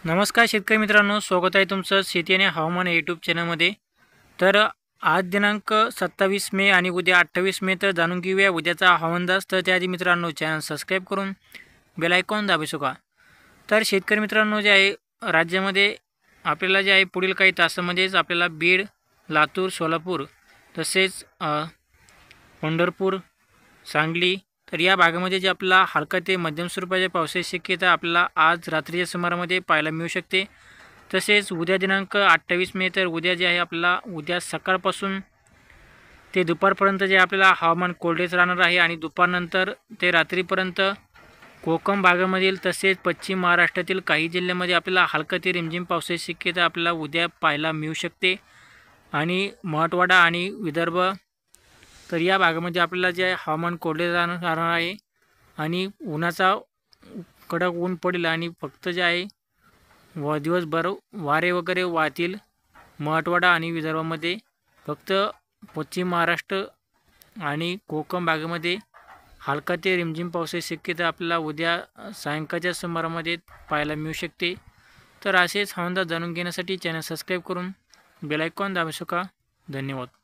नमस्कार शेतकरी मित्रांनो, स्वागत आहे तुमचं शेती आणि हवामान यूट्यूब चॅनलमध्ये। तर आज दिनांक 27 मे आणि उद्या 28 मे तर जाणून घेऊया उद्याचा हवामान अंदाज। तर त्याआधी मित्रांनो चॅनल सबस्क्राईब करून बेल आयकॉन दाबू का। तर शेतकरी मित्रांनो जे आहे राज्यामध्ये आपल्याला जे आहे पुढील काही तासांमध्येच आपल्याला बीड, लातूर, सोलापूर तसेच पंढरपूर, सांगली तर या भागामध्ये जे आपल्याला हलका ते मध्यम स्वरूपाच्या पावसाची शक्यता आपल्याला आज रात्रीच्या सुमारामध्ये पाहायला मिळू शकते। तसेच उद्या दिनांक 28 मे तर उद्या जे आहे आपल्याला उद्या सकाळपासून ते दुपारपर्यंत जे आपल्याला हवामान कोरडेच राहणार आहे आणि दुपारनंतर ते रात्रीपर्यंत कोकण भागामधील तसेच पश्चिम महाराष्ट्रातील काही जिल्ह्यांमध्ये आपल्याला हलका ते रिमझिम पावसाची शक्यता आपल्याला उद्या पाहायला मिळू शकते। आणि मराठवाडा आणि विदर्भ तर या भागामध्ये आपल्याला जे हवामान कोरडे राहणार आहे आणि उन्हाचा कडक ऊन पडेल आणि फक्त जे आहे दिवसभर वारे वगैरे वाहतील। मराठवाडा आणि विदर्भामध्ये फक्त पश्चिम महाराष्ट्र आणि कोकण भागामध्ये हलका ते रिमझिम पावसाची शक्यता आपल्याला उद्या सायंकाळच्या सुमारामध्ये पाहायला मिळू शकते। तर असेच हवामान जाणून घेण्यासाठी चॅनल सबस्क्राईब करून बेल आयकॉन दाबू शकता। धन्यवाद।